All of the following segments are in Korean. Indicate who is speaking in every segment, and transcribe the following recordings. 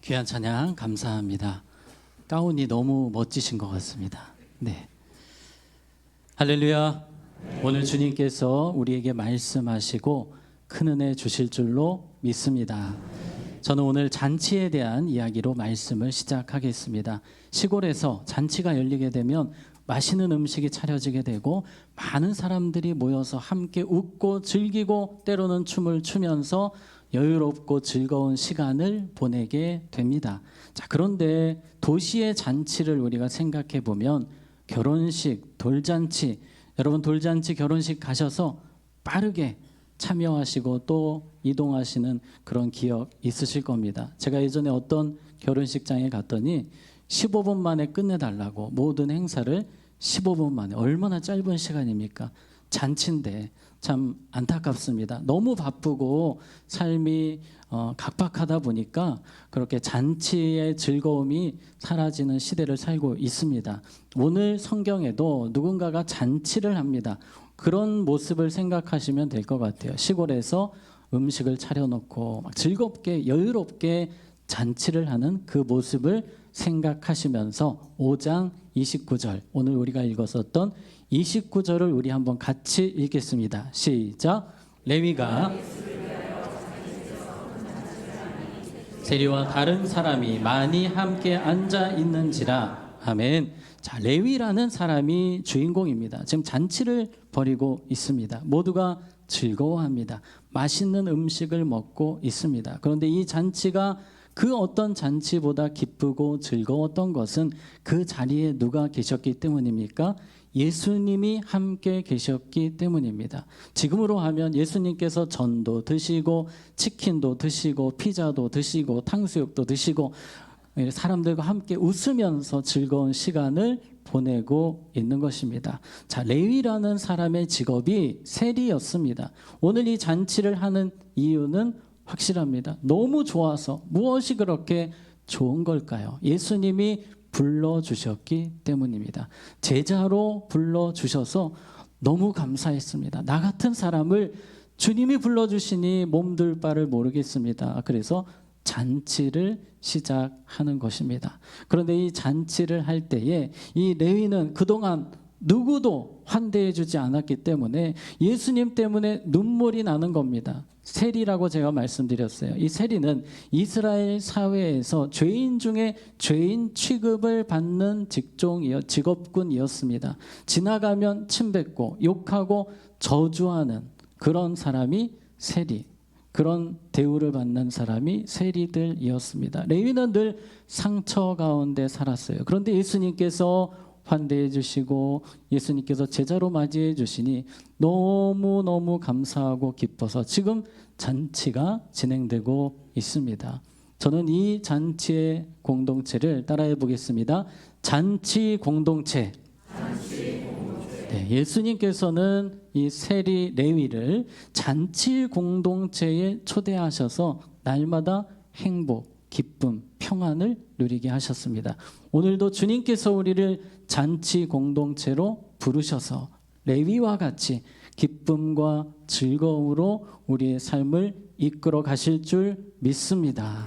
Speaker 1: 귀한 찬양 감사합니다. 가운이 너무 멋지신 것 같습니다. 네, 할렐루야. 오늘 주님께서 우리에게 말씀하시고 큰 은혜 주실 줄로 믿습니다. 저는 오늘 잔치에 대한 이야기로 말씀을 시작하겠습니다. 시골에서 잔치가 열리게 되면 맛있는 음식이 차려지게 되고 많은 사람들이 모여서 함께 웃고 즐기고 때로는 춤을 추면서 여유롭고 즐거운 시간을 보내게 됩니다. 자, 그런데 도시의 잔치를 우리가 생각해 보면 결혼식, 돌잔치, 여러분 돌잔치, 결혼식 가셔서 빠르게 참여하시고 또 이동하시는 그런 기억 있으실 겁니다. 제가 예전에 어떤 결혼식장에 갔더니 15분 만에 끝내달라고, 모든 행사를 15분 만에, 얼마나 짧은 시간입니까? 잔치인데 참 안타깝습니다. 너무 바쁘고 삶이 각박하다 보니까 그렇게 잔치의 즐거움이 사라지는 시대를 살고 있습니다. 오늘 성경에도 누군가가 잔치를 합니다. 그런 모습을 생각하시면 될 것 같아요. 시골에서 음식을 차려놓고 막 즐겁게 여유롭게 잔치를 하는 그 모습을 생각하시면서 5장 29절, 오늘 우리가 읽었었던 29절을 우리 한번 같이 읽겠습니다. 시작. 레위가 세리와 다른 사람이 많이 함께 앉아 있는지라. 아멘. 자, 레위라는 사람이 주인공입니다. 지금 잔치를 벌이고 있습니다. 모두가 즐거워합니다. 맛있는 음식을 먹고 있습니다. 그런데 이 잔치가 그 어떤 잔치보다 기쁘고 즐거웠던 것은 그 자리에 누가 계셨기 때문입니까? 예수님이 함께 계셨기 때문입니다. 지금으로 하면 예수님께서 전도 드시고 치킨도 드시고 피자도 드시고 탕수육도 드시고 사람들과 함께 웃으면서 즐거운 시간을 보내고 있는 것입니다. 자, 레위라는 사람의 직업이 세리였습니다. 오늘 이 잔치를 하는 이유는 확실합니다. 너무 좋아서. 무엇이 그렇게 좋은 걸까요? 예수님이 불러주셨기 때문입니다. 제자로 불러주셔서 너무 감사했습니다. 나 같은 사람을 주님이 불러주시니 몸둘 바를 모르겠습니다. 그래서 잔치를 시작하는 것입니다. 그런데 이 잔치를 할 때에 이 레위는 그동안 누구도 환대해 주지 않았기 때문에 예수님 때문에 눈물이 나는 겁니다. 세리라고 제가 말씀드렸어요. 이 세리는 이스라엘 사회에서 죄인 중에 죄인 취급을 받는 직업군이었습니다. 지나가면 침뱉고 욕하고 저주하는 그런 사람이 세리, 그런 대우를 받는 사람이 세리들이었습니다. 레위는 늘 상처 가운데 살았어요. 그런데 예수님께서 환대해 주시고 예수님께서 제자로 맞이해 주시니 너무너무 감사하고 기뻐서 지금 잔치가 진행되고 있습니다. 저는 이 잔치의 공동체를 따라해 보겠습니다. 잔치 공동체. 네, 예수님께서는 이 세리 레위를 잔치 공동체에 초대하셔서 날마다 행복, 기쁨, 평안을 누리게 하셨습니다. 오늘도 주님께서 우리를 잔치 공동체로 부르셔서 레위와 같이 기쁨과 즐거움으로 우리의 삶을 이끌어 가실 줄 믿습니다.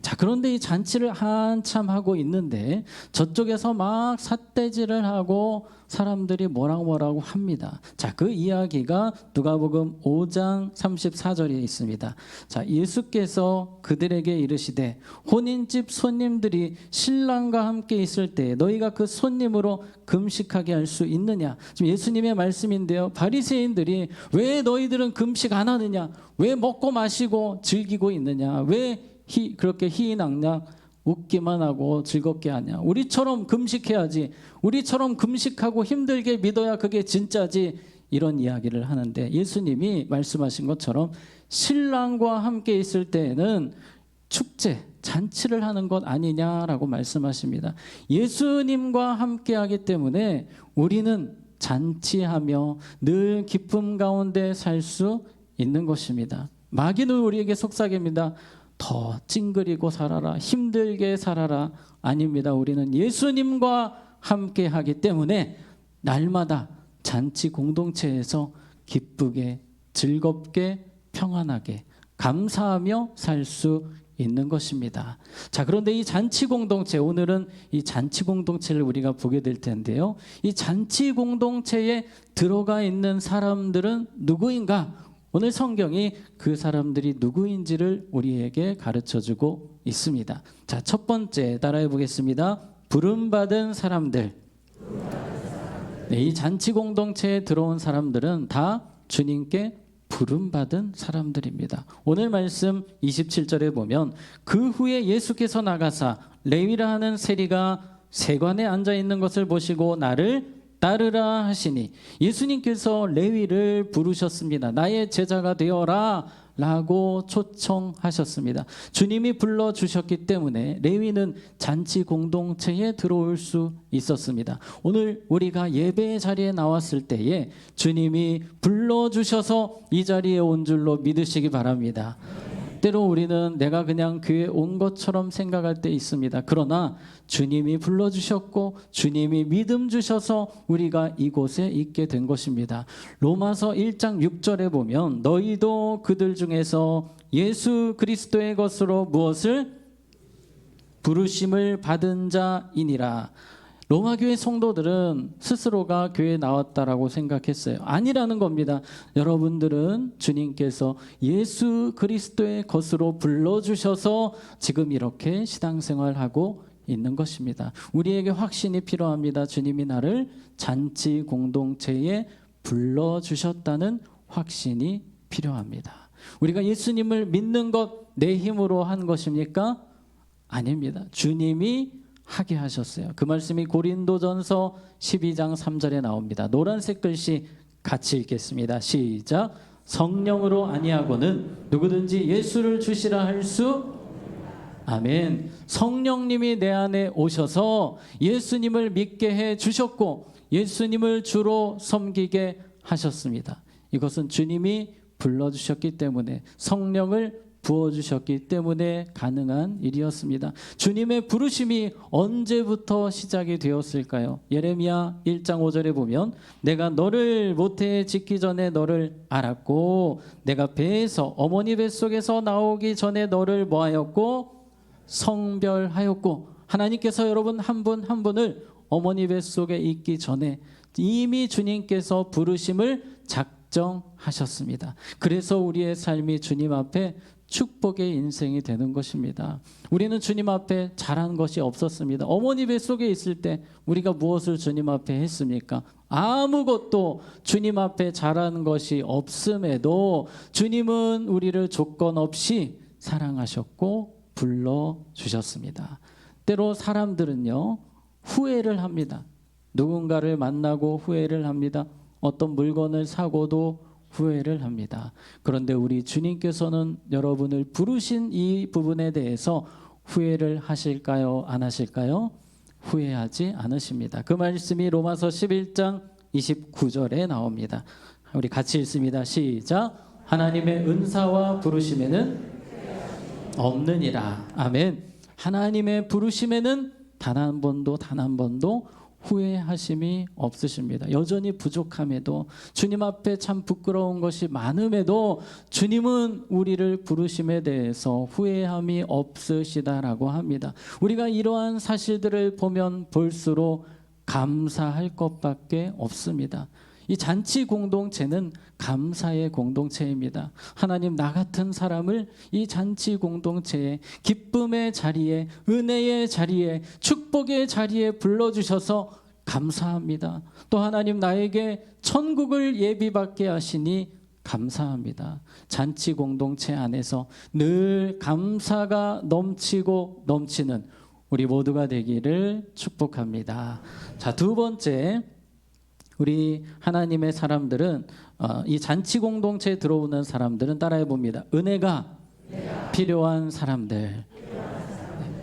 Speaker 1: 자, 그런데 이 잔치를 한참 하고 있는데 저쪽에서 막 삿대질을 하고 사람들이 뭐라고 합니다. 자, 그 이야기가 누가복음 5장 34절에 있습니다. 자, 예수께서 그들에게 이르시되 혼인집 손님들이 신랑과 함께 있을 때 너희가 그 손님으로 금식하게 할 수 있느냐. 지금 예수님의 말씀인데요. 바리새인들이 왜 너희들은 금식 안 하느냐? 왜 먹고 마시고 즐기고 있느냐? 왜 그렇게 희희낙낙 웃기만 하고 즐겁게 하냐? 우리처럼 금식해야지. 우리처럼 금식하고 힘들게 믿어야 그게 진짜지. 이런 이야기를 하는데 예수님이 말씀하신 것처럼 신랑과 함께 있을 때에는 축제, 잔치를 하는 것 아니냐라고 말씀하십니다. 예수님과 함께 하기 때문에 우리는 잔치하며 늘 기쁨 가운데 살 수 있는 것입니다. 마귀는 우리에게 속삭입니다. 더 찡그리고 살아라, 힘들게 살아라. 아닙니다. 우리는 예수님과 함께 하기 때문에 날마다 잔치 공동체에서 기쁘게, 즐겁게, 평안하게, 감사하며 살 수 있는 것입니다. 자, 그런데 이 잔치 공동체, 오늘은 이 잔치 공동체를 우리가 보게 될 텐데요. 이 잔치 공동체에 들어가 있는 사람들은 누구인가? 오늘 성경이 그 사람들이 누구인지를 우리에게 가르쳐주고 있습니다. 자, 첫 번째 따라해 보겠습니다. 부름받은 사람들. 네, 이 잔치 공동체에 들어온 사람들은 다 주님께 부름받은 사람들입니다. 오늘 말씀 27절에 보면 그 후에 예수께서 나가사 레위라 하는 세리가 세관에 앉아 있는 것을 보시고 나를 따르라 하시니, 예수님께서 레위를 부르셨습니다. 나의 제자가 되어라 라고 초청하셨습니다. 주님이 불러주셨기 때문에 레위는 잔치 공동체에 들어올 수 있었습니다. 오늘 우리가 예배의 자리에 나왔을 때에 주님이 불러주셔서 이 자리에 온 줄로 믿으시기 바랍니다. 때로 우리는 내가 그냥 교회에 온 것처럼 생각할 때 있습니다. 그러나 주님이 불러주셨고 주님이 믿음 주셔서 우리가 이곳에 있게 된 것입니다. 로마서 1장 6절에 보면 너희도 그들 중에서 예수 그리스도의 것으로 무엇을? 부르심을 받은 자이니라. 로마 교회 성도들은 스스로가 교회에 나왔다라고 생각했어요. 아니라는 겁니다. 여러분들은 주님께서 예수 그리스도의 것으로 불러주셔서 지금 이렇게 신앙생활하고 있는 것입니다. 우리에게 확신이 필요합니다. 주님이 나를 잔치 공동체에 불러주셨다는 확신이 필요합니다. 우리가 예수님을 믿는 것 내 힘으로 한 것입니까? 아닙니다. 주님이 하게 하셨어요. 그 말씀이 고린도전서 12장 3절에 나옵니다. 노란색 글씨 같이 읽겠습니다. 시작. 성령으로 아니하고는 누구든지 예수를 주시라 할 수. 아멘. 성령님이 내 안에 오셔서 예수님을 믿게 해 주셨고 예수님을 주로 섬기게 하셨습니다. 이것은 주님이 불러주셨기 때문에, 성령을 부어주셨기 때문에 가능한 일이었습니다. 주님의 부르심이 언제부터 시작이 되었을까요? 예레미야 1장 5절에 보면 내가 너를 모태에 짓기 전에 너를 알았고 내가 배에서 어머니 뱃속에서 나오기 전에 너를 뭐하였고? 성별하였고. 하나님께서 여러분 한 분 한 분을 어머니 뱃속에 있기 전에 이미 주님께서 부르심을 작정하셨습니다. 그래서 우리의 삶이 주님 앞에 축복의 인생이 되는 것입니다. 우리는 주님 앞에 잘한 것이 없었습니다. 어머니 뱃속에 있을 때 우리가 무엇을 주님 앞에 했습니까? 아무것도 주님 앞에 잘한 것이 없음에도 주님은 우리를 조건 없이 사랑하셨고 불러주셨습니다. 때로 사람들은요, 후회를 합니다. 누군가를 만나고 후회를 합니다. 어떤 물건을 사고도 후회를 합니다. 그런데 우리 주님께서는 여러분을 부르신 이 부분에 대해서 후회를 하실까요? 안 하실까요? 후회하지 않으십니다. 그 말씀이 로마서 11장 29절에 나옵니다. 우리 같이 읽습니다. 시작. 하나님의 은사와 부르심에는 없느니라. 아멘. 하나님의 부르심에는 단 한 번도 후회하심이 없으십니다. 여전히 부족함에도, 주님 앞에 참 부끄러운 것이 많음에도 주님은 우리를 부르심에 대해서 후회함이 없으시다라고 합니다. 우리가 이러한 사실들을 보면 볼수록 감사할 것밖에 없습니다. 이 잔치 공동체는 감사의 공동체입니다. 하나님, 나 같은 사람을 이 잔치 공동체에, 기쁨의 자리에, 은혜의 자리에, 축복의 자리에 불러주셔서 감사합니다. 또 하나님, 나에게 천국을 예비받게 하시니 감사합니다. 잔치 공동체 안에서 늘 감사가 넘치고 넘치는 우리 모두가 되기를 축복합니다. 자, 두 번째, 우리 하나님의 사람들은, 이 잔치 공동체에 들어오는 사람들은 따라해 봅니다. 은혜가 필요한 사람들.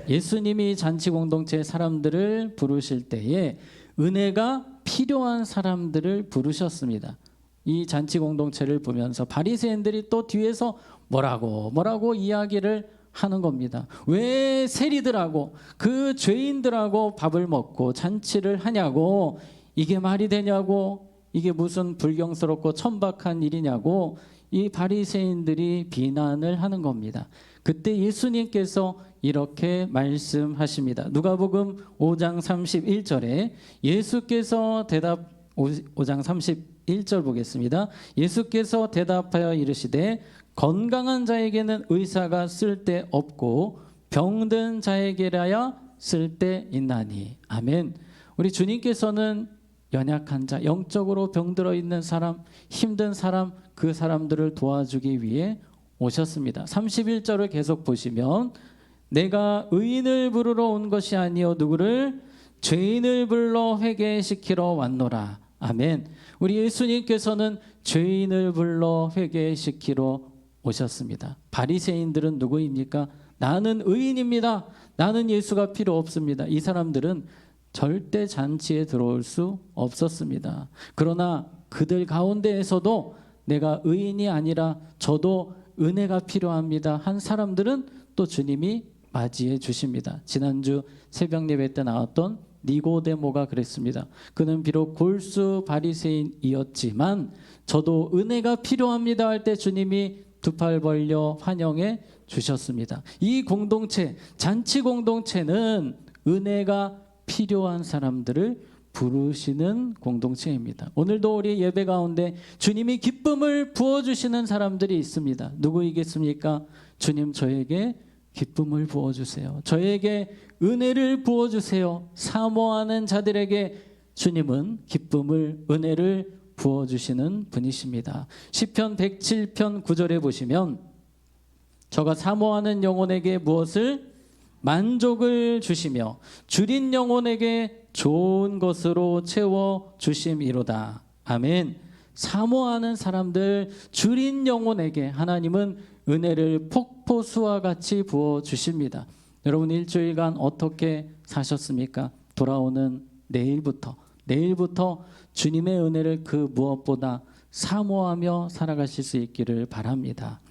Speaker 1: 예수님이 잔치 공동체의 사람들을 부르실 때에 은혜가 필요한 사람들을 부르셨습니다. 이 잔치 공동체를 보면서 바리새인들이 또 뒤에서 뭐라고 이야기를 하는 겁니다. 왜 세리들하고 그 죄인들하고 밥을 먹고 잔치를 하냐고, 이게 말이 되냐고, 이게 무슨 불경스럽고 천박한 일이냐고 이 바리새인들이 비난을 하는 겁니다. 그때 예수님께서 이렇게 말씀하십니다. 누가복음 5장 31절에 예수께서 5장 31절 보겠습니다. 예수께서 대답하여 이르시되 건강한 자에게는 의사가 쓸데없고 병든 자에게라야 쓸데있나니. 아멘. 우리 주님께서는 연약한 자, 영적으로 병들어 있는 사람, 힘든 사람, 그 사람들을 도와주기 위해 오셨습니다. 31절을 계속 보시면 내가 의인을 부르러 온 것이 아니요 누구를 죄인을 불러 회개시키러 왔노라. 아멘. 우리 예수님께서는 죄인을 불러 회개시키러 오셨습니다. 바리새인들은 누구입니까? 나는 의인입니다. 나는 예수가 필요 없습니다. 이 사람들은 절대 잔치에 들어올 수 없었습니다. 그러나 그들 가운데에서도 내가 의인이 아니라 저도 은혜가 필요합니다 한 사람들은 또 주님이 맞이해 주십니다. 지난주 새벽 예배 때 나왔던 니고데모가 그랬습니다. 그는 비록 골수 바리새인이었지만 저도 은혜가 필요합니다 할 때 주님이 두 팔 벌려 환영해 주셨습니다. 이 공동체, 잔치 공동체는 은혜가 필요한 사람들을 부르시는 공동체입니다. 오늘도 우리 예배 가운데 주님이 기쁨을 부어주시는 사람들이 있습니다. 누구이겠습니까? 주님, 저에게 기쁨을 부어주세요. 저에게 은혜를 부어주세요. 사모하는 자들에게 주님은 기쁨을, 은혜를 부어주시는 분이십니다. 시편 107편 9절에 보시면 저가 사모하는 영혼에게 무엇을? 만족을 주시며 줄인 영혼에게 좋은 것으로 채워 주심이로다. 아멘. 사모하는 사람들, 줄인 영혼에게 하나님은 은혜를 폭포수와 같이 부어 주십니다. 여러분 일주일간 어떻게 사셨습니까? 돌아오는 내일부터 주님의 은혜를 그 무엇보다 사모하며 살아가실 수 있기를 바랍니다.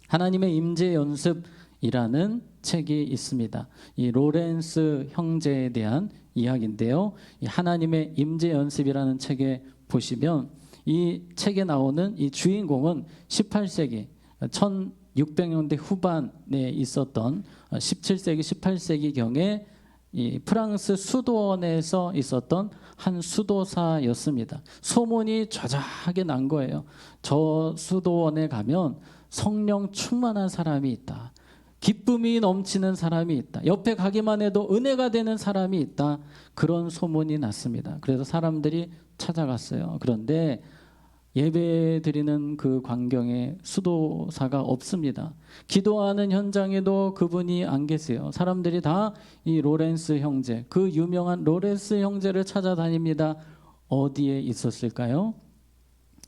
Speaker 1: 하나님의 임재 연습이라는 책이 있습니다. 이 로렌스 형제에 대한 이야기인데요. 이 하나님의 임재 연습이라는 책에 보시면 이 책에 나오는 이 주인공은 18세기 1600년대 후반에 있었던 17세기 18세기경에 이 프랑스 수도원에서 있었던 한 수도사였습니다. 소문이 좌자하게 난 거예요. 저 수도원에 가면 성령 충만한 사람이 있다. 기쁨이 넘치는 사람이 있다. 옆에 가기만 해도 은혜가 되는 사람이 있다. 그런 소문이 났습니다. 그래서 사람들이 찾아갔어요. 그런데 예배 드리는 그 광경에 수도사가 없습니다. 기도하는 현장에도 그분이 안 계세요. 사람들이 다 이 로렌스 형제, 그 유명한 로렌스 형제를 찾아다닙니다. 어디에 있었을까요?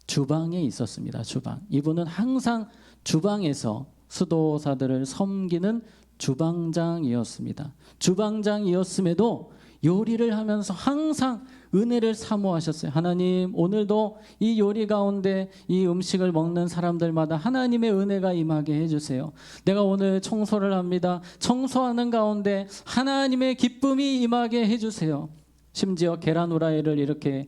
Speaker 1: 주방에 있었습니다. 주방. 이분은 항상 주방에서 수도사들을 섬기는 주방장이었습니다. 주방장이었음에도 요리를 하면서 항상 은혜를 사모하셨어요. 하나님, 오늘도 이 요리 가운데 이 음식을 먹는 사람들마다 하나님의 은혜가 임하게 해주세요. 내가 오늘 청소를 합니다. 청소하는 가운데 하나님의 기쁨이 임하게 해주세요. 심지어 계란 후라이를 이렇게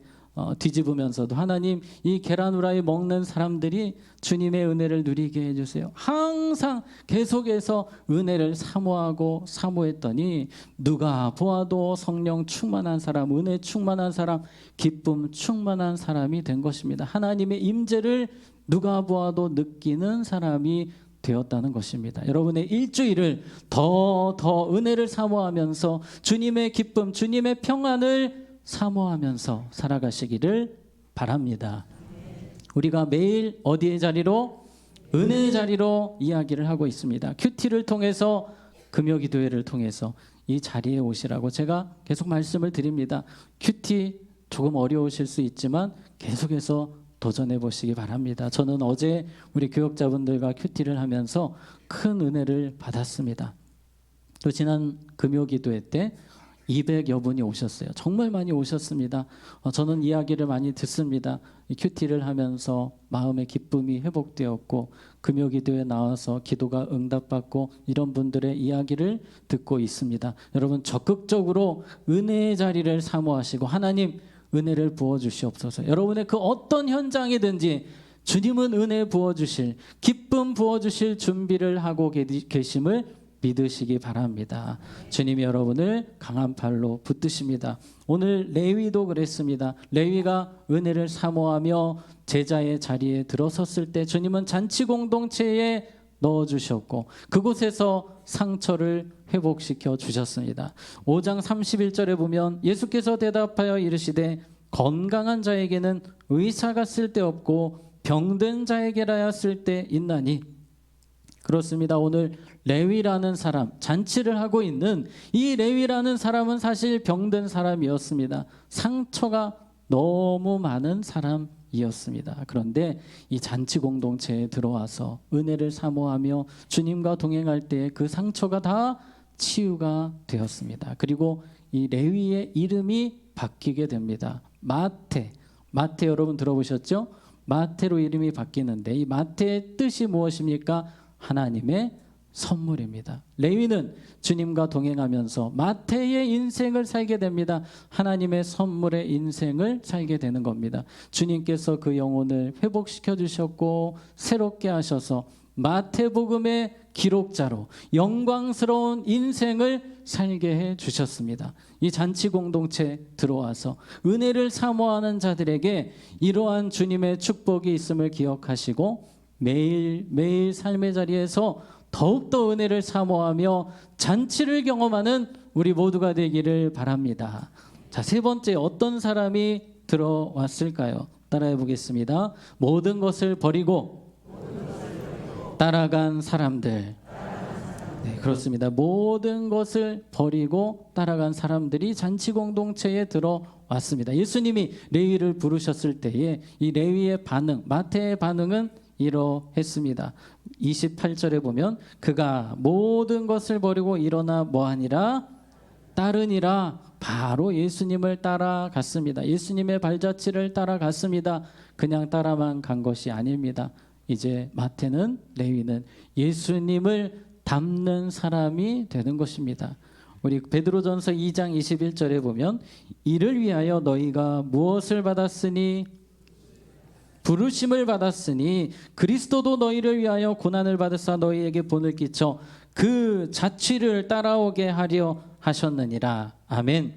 Speaker 1: 뒤집으면서도 하나님, 이 계란 후라이 먹는 사람들이 주님의 은혜를 누리게 해주세요. 항상 계속해서 은혜를 사모하고 사모했더니 누가 보아도 성령 충만한 사람, 은혜 충만한 사람, 기쁨 충만한 사람이 된 것입니다. 하나님의 임재를 누가 보아도 느끼는 사람이 되었다는 것입니다. 여러분의 일주일을 더 은혜를 사모하면서 주님의 기쁨, 주님의 평안을 사모하면서 살아가시기를 바랍니다. 우리가 매일 어디의 자리로? 은혜의 자리로 이야기를 하고 있습니다. 큐티를 통해서, 금요기도회를 통해서 이 자리에 오시라고 제가 계속 말씀을 드립니다. 큐티 조금 어려우실 수 있지만 계속해서 도전해 보시기 바랍니다. 저는 어제 우리 교역자분들과 큐티를 하면서 큰 은혜를 받았습니다. 또 지난 금요기도회 때 200여 분이 오셨어요. 정말 많이 오셨습니다. 저는 이야기를 많이 듣습니다. 큐티를 하면서 마음의 기쁨이 회복되었고 금요기도에 나와서 기도가 응답받고 이런 분들의 이야기를 듣고 있습니다. 여러분 적극적으로 은혜의 자리를 사모하시고 하나님 은혜를 부어주시옵소서. 여러분의 그 어떤 현장이든지 주님은 은혜 부어주실, 기쁨 부어주실 준비를 하고 계심을 믿으시기 바랍니다. 주님이 여러분을 강한 팔로 붙드십니다. 오늘 레위도 그랬습니다. 레위가 은혜를 사모하며 제자의 자리에 들어섰을 때 주님은 잔치 공동체에 넣어주셨고 그곳에서 상처를 회복시켜 주셨습니다. 5장 31절에 보면 예수께서 대답하여 이르시되 건강한 자에게는 의사가 쓸데없고 병든 자에게라야 쓸데 있나니. 그렇습니다. 오늘 레위라는 사람, 잔치를 하고 있는 이 레위라는 사람은 사실 병든 사람이었습니다. 상처가 너무 많은 사람이었습니다. 그런데 이 잔치 공동체에 들어와서 은혜를 사모하며 주님과 동행할 때 그 상처가 다 치유가 되었습니다. 그리고 이 레위의 이름이 바뀌게 됩니다. 마태 여러분 들어보셨죠? 마태로 이름이 바뀌는데 이 마태의 뜻이 무엇입니까? 하나님의 선물입니다. 레위는 주님과 동행하면서 마태의 인생을 살게 됩니다. 하나님의 선물의 인생을 살게 되는 겁니다. 주님께서 그 영혼을 회복시켜 주셨고 새롭게 하셔서 마태복음의 기록자로 영광스러운 인생을 살게 해 주셨습니다. 이 잔치 공동체 들어와서 은혜를 사모하는 자들에게 이러한 주님의 축복이 있음을 기억하시고 매일 삶의 자리에서 더욱더 은혜를 사모하며 잔치를 경험하는 우리 모두가 되기를 바랍니다. 자, 세 번째 어떤 사람이 들어왔을까요? 따라해 보겠습니다. 모든 것을 버리고 따라간 사람들. 네, 그렇습니다. 모든 것을 버리고 따라간 사람들이 잔치 공동체에 들어왔습니다. 예수님이 레위를 부르셨을 때에 이 레위의 반응, 마태의 반응은 이러했습니다. 28절에 보면 그가 모든 것을 버리고 일어나 뭐하니라? 따르니라. 바로 예수님을 따라갔습니다. 예수님의 발자취를 따라갔습니다. 그냥 따라만 간 것이 아닙니다. 이제 마태는 레위는 예수님을 닮는 사람이 되는 것입니다. 우리 베드로전서 2장 21절에 보면 이를 위하여 너희가 무엇을 받았으니 부르심을 받았으니 그리스도도 너희를 위하여 고난을 받으사 너희에게 본을 끼쳐 그 자취를 따라오게 하려 하셨느니라. 아멘.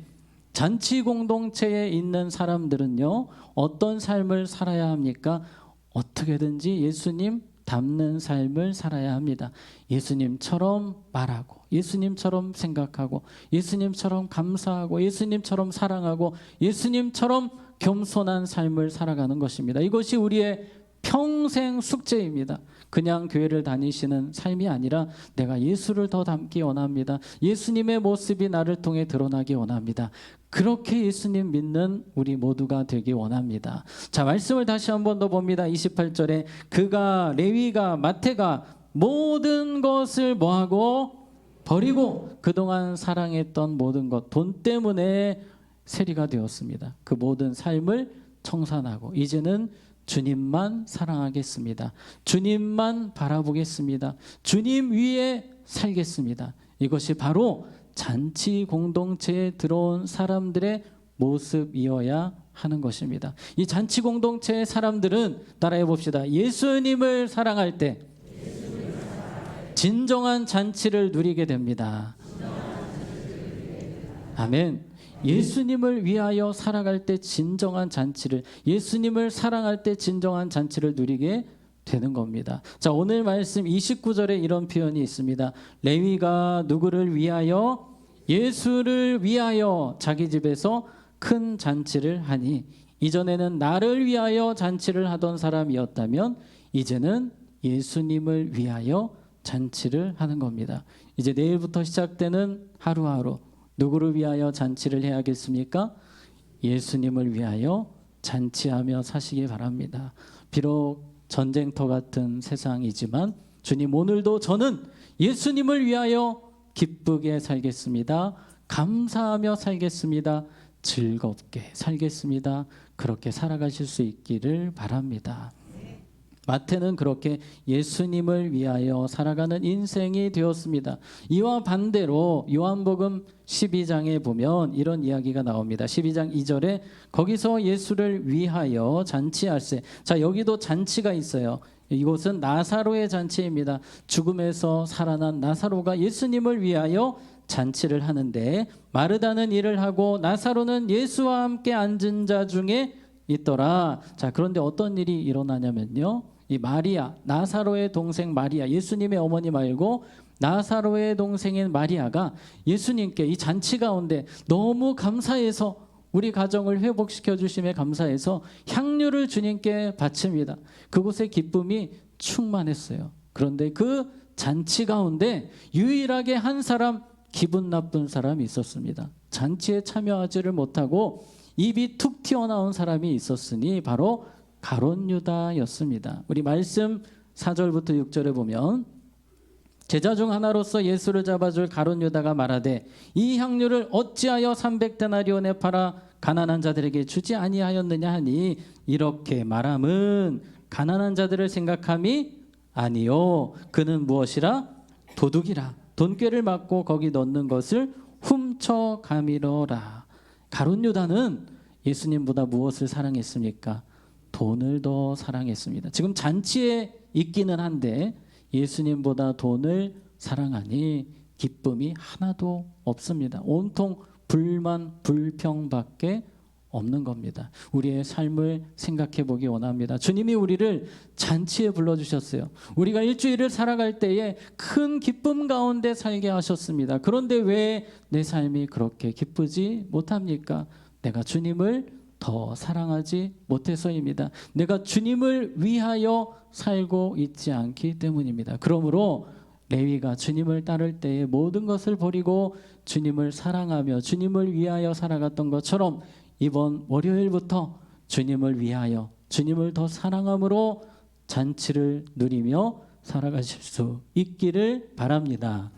Speaker 1: 잔치 공동체에 있는 사람들은요 어떤 삶을 살아야 합니까? 어떻게든지 예수님 닮는 삶을 살아야 합니다. 예수님처럼 말하고 예수님처럼 생각하고 예수님처럼 감사하고 예수님처럼 사랑하고 예수님처럼 겸손한 삶을 살아가는 것입니다. 이것이 우리의 평생 숙제입니다. 그냥 교회를 다니시는 삶이 아니라 내가 예수를 더 닮기 원합니다. 예수님의 모습이 나를 통해 드러나기 원합니다. 그렇게 예수님 믿는 우리 모두가 되기 원합니다. 자, 말씀을 다시 한 번 더 봅니다. 28절에 그가 레위가 마태가 모든 것을 뭐하고 버리고 그동안 사랑했던 모든 것 돈 때문에 세리가 되었습니다. 그 모든 삶을 청산하고 이제는 주님만 사랑하겠습니다. 주님만 바라보겠습니다. 주님 위에 살겠습니다. 이것이 바로 잔치 공동체에 들어온 사람들의 모습이어야 하는 것입니다. 이 잔치 공동체의 사람들은 따라해 봅시다. 예수님을 사랑할 때 진정한 잔치를 누리게 됩니다. 아멘. 예수님을 위하여 살아갈 때 진정한 잔치를, 예수님을 사랑할 때 진정한 잔치를 누리게 되는 겁니다. 자, 오늘 말씀 29절에 이런 표현이 있습니다. 레위가 누구를 위하여? 예수를 위하여 자기 집에서 큰 잔치를 하니, 이전에는 나를 위하여 잔치를 하던 사람이었다면 이제는 예수님을 위하여 잔치를 하는 겁니다. 이제 내일부터 시작되는 하루하루 누구를 위하여 잔치를 해야겠습니까? 예수님을 위하여 잔치하며 사시기 바랍니다. 비록 전쟁터 같은 세상이지만 주님, 오늘도 저는 예수님을 위하여 기쁘게 살겠습니다. 감사하며 살겠습니다. 즐겁게 살겠습니다. 그렇게 살아가실 수 있기를 바랍니다. 마태는 그렇게 예수님을 위하여 살아가는 인생이 되었습니다. 이와 반대로 요한복음 12장에 보면 이런 이야기가 나옵니다. 12장 2절에 거기서 예수를 위하여 잔치할세. 자, 여기도 잔치가 있어요. 이곳은 나사로의 잔치입니다. 죽음에서 살아난 나사로가 예수님을 위하여 잔치를 하는데 마르다는 일을 하고 나사로는 예수와 함께 앉은 자 중에 있더라. 자, 그런데 어떤 일이 일어나냐면요. 이 마리아, 나사로의 동생 마리아, 예수님의 어머니 말고 나사로의 동생인 마리아가 예수님께 이 잔치 가운데 너무 감사해서 우리 가정을 회복시켜 주심에 감사해서 향유를 주님께 바칩니다. 그곳에 기쁨이 충만했어요. 그런데 그 잔치 가운데 유일하게 한 사람 기분 나쁜 사람이 있었습니다. 잔치에 참여하지를 못하고 입이 툭 튀어나온 사람이 있었으니 바로 가룟 유다였습니다. 우리 말씀 4절부터 6절에 보면 제자 중 하나로서 예수를 잡아줄 가룟 유다가 말하되 이 향유를 어찌하여 300데나리온에 팔아 가난한 자들에게 주지 아니하였느냐 하니 이렇게 말함은 가난한 자들을 생각함이 아니요 그는 무엇이라 도둑이라 돈꾀를 맞고 거기 넣는 것을 훔쳐가미러라. 가룟 유다는 예수님보다 무엇을 사랑했습니까? 돈을 더 사랑했습니다. 지금 잔치에 있기는 한데 예수님보다 돈을 사랑하니 기쁨이 하나도 없습니다. 온통 불만 불평밖에 없는 겁니다. 우리의 삶을 생각해 보기 원합니다. 주님이 우리를 잔치에 불러주셨어요. 우리가 일주일을 살아갈 때에 큰 기쁨 가운데 살게 하셨습니다. 그런데 왜 내 삶이 그렇게 기쁘지 못합니까? 내가 주님을 더 사랑하지 못해서입니다. 내가 주님을 위하여 살고 있지 않기 때문입니다. 그러므로 레위가 주님을 따를 때에 모든 것을 버리고 주님을 사랑하며 주님을 위하여 살아갔던 것처럼 이번 월요일부터 주님을 위하여 주님을 더 사랑함으로 잔치를 누리며 살아가실 수 있기를 바랍니다.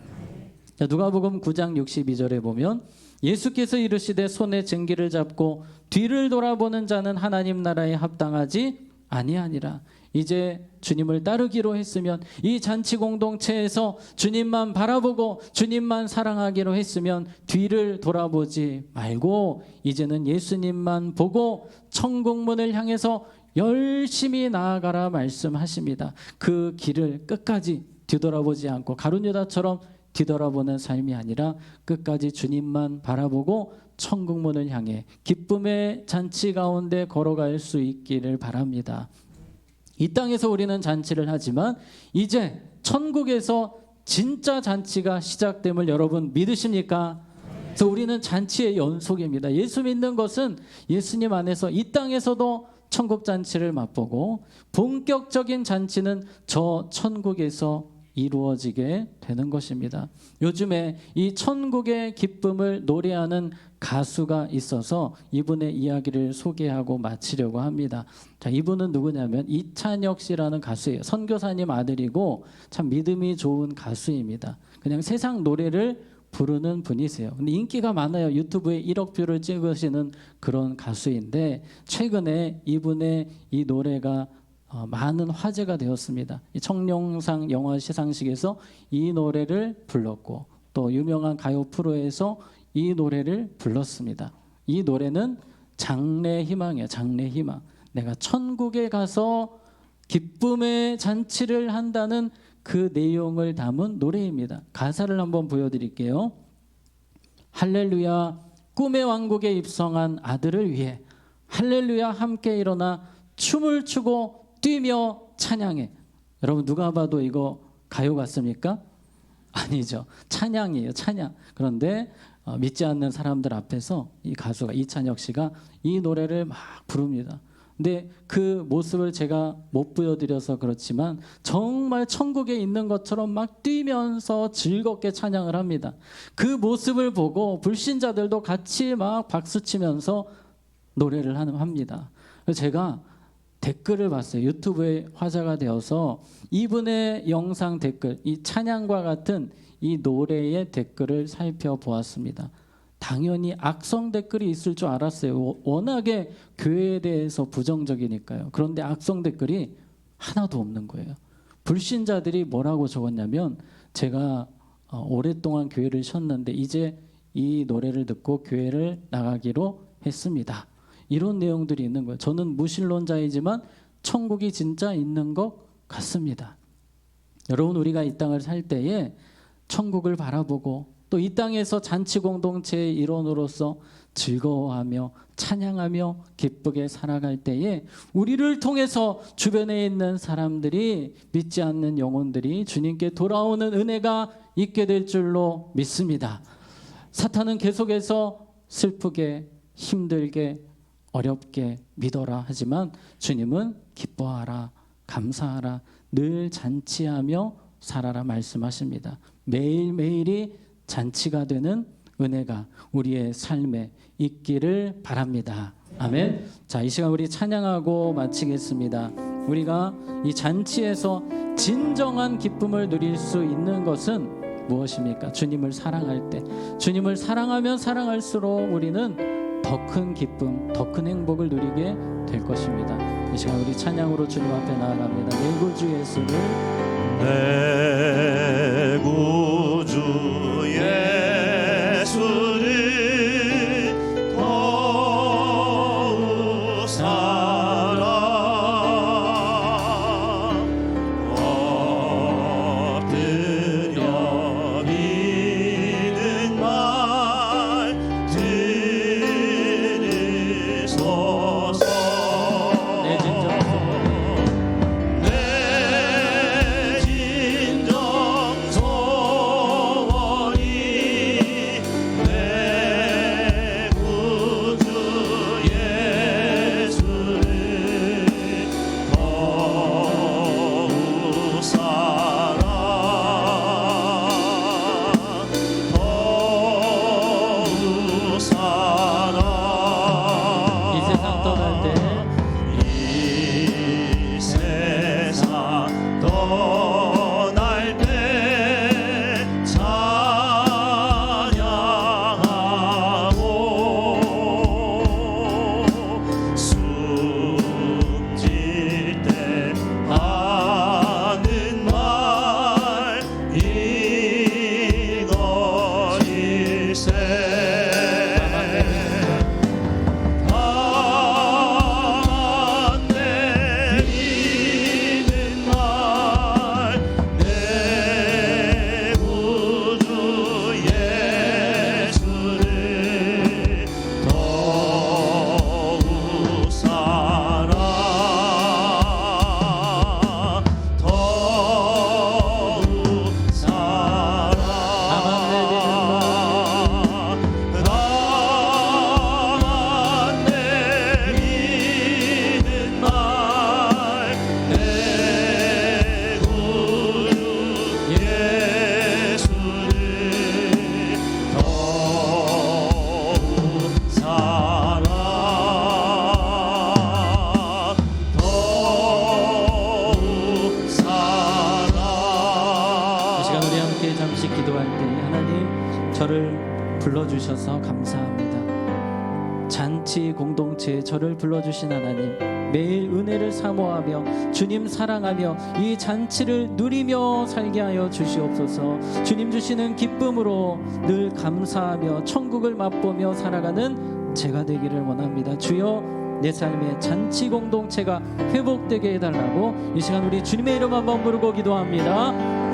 Speaker 1: 누가복음 9장 62절에 보면 예수께서 이르시되 손에 쟁기를 잡고 뒤를 돌아보는 자는 하나님 나라에 합당하지 아니하니라. 이제 주님을 따르기로 했으면 이 잔치 공동체에서 주님만 바라보고 주님만 사랑하기로 했으면 뒤를 돌아보지 말고 이제는 예수님만 보고 천국문을 향해서 열심히 나아가라 말씀하십니다. 그 길을 끝까지 뒤돌아보지 않고 가룟 유다처럼 뒤돌아보는 삶이 아니라 끝까지 주님만 바라보고 천국문을 향해 기쁨의 잔치 가운데 걸어갈 수 있기를 바랍니다. 이 땅에서 우리는 잔치를 하지만 이제 천국에서 진짜 잔치가 시작됨을 여러분 믿으십니까? 그래서 우리는 잔치의 연속입니다. 예수 믿는 것은 예수님 안에서 이 땅에서도 천국 잔치를 맛보고 본격적인 잔치는 저 천국에서 이루어지게 되는 것입니다. 요즘에 이 천국의 기쁨을 노래하는 가수가 있어서 이분의 이야기를 소개하고 마치려고 합니다. 자, 이분은 누구냐면 이찬혁 씨라는 가수예요. 선교사님 아들이고 참 믿음이 좋은 가수입니다. 그냥 세상 노래를 부르는 분이세요. 근데 인기가 많아요. 유튜브에 1억 뷰를 찍으시는 그런 가수인데 최근에 이분의 이 노래가 많은 화제가 되었습니다. 청룡상 영화 시상식에서 이 노래를 불렀고 또 유명한 가요 프로에서 이 노래를 불렀습니다. 이 노래는 장래 희망이에요. 장래 희망. 내가 천국에 가서 기쁨의 잔치를 한다는 그 내용을 담은 노래입니다. 가사를 한번 보여드릴게요. 할렐루야 꿈의 왕국에 입성한 아들을 위해 할렐루야 함께 일어나 춤을 추고 뛰며 찬양해. 여러분 누가 봐도 이거 가요 같습니까? 아니죠. 찬양이에요. 찬양. 그런데 믿지 않는 사람들 앞에서 이 가수가 이찬혁 씨가 이 노래를 막 부릅니다. 근데 그 모습을 제가 못 보여드려서 그렇지만 정말 천국에 있는 것처럼 막 뛰면서 즐겁게 찬양을 합니다. 그 모습을 보고 불신자들도 같이 막 박수치면서 노래를 합니다. 그래서 제가 댓글을 봤어요. 유튜브에 화제가 되어서 이분의 영상 댓글, 이 찬양과 같은 이 노래의 댓글을 살펴보았습니다. 당연히 악성 댓글이 있을 줄 알았어요. 워낙에 교회에 대해서 부정적이니까요. 그런데 악성 댓글이 하나도 없는 거예요. 불신자들이 뭐라고 적었냐면, 제가 오랫동안 교회를 쉬었는데 이제 이 노래를 듣고 교회를 나가기로 했습니다. 이런 내용들이 있는 거예요. 저는 무신론자이지만 천국이 진짜 있는 것 같습니다. 여러분, 우리가 이 땅을 살 때에 천국을 바라보고 또 이 땅에서 잔치 공동체의 일원으로서 즐거워하며 찬양하며 기쁘게 살아갈 때에 우리를 통해서 주변에 있는 사람들이, 믿지 않는 영혼들이 주님께 돌아오는 은혜가 있게 될 줄로 믿습니다. 사탄은 계속해서 슬프게, 힘들게, 어렵게 믿어라 하지만 주님은 기뻐하라, 감사하라, 늘 잔치하며 살아라 말씀하십니다. 매일매일이 잔치가 되는 은혜가 우리의 삶에 있기를 바랍니다. 아멘. 자, 이 시간 우리 찬양하고 마치겠습니다. 우리가 이 잔치에서 진정한 기쁨을 누릴 수 있는 것은 무엇입니까? 주님을 사랑할 때, 주님을 사랑하면 사랑할수록 우리는 더 큰 기쁨, 더 큰 행복을 누리게 될 것입니다. 이 시간 우리 찬양으로 주님 앞에 나아갑니다. 내 구주 예수를,
Speaker 2: 내 구주 예수를 더욱 사랑, 엎드려 믿는 말 들으소서.
Speaker 1: 내 진정 불러주셔서 감사합니다. 잔치 공동체에 저를 불러주신 하나님, 매일 은혜를 사모하며 주님 사랑하며 이 잔치를 누리며 살게 하여 주시옵소서. 주님 주시는 기쁨으로 늘 감사하며 천국을 맛보며 살아가는 제가 되기를 원합니다. 주여, 내 삶의 잔치 공동체가 회복되게 해달라고 이 시간 우리 주님의 이름 한번 부르고 기도합니다.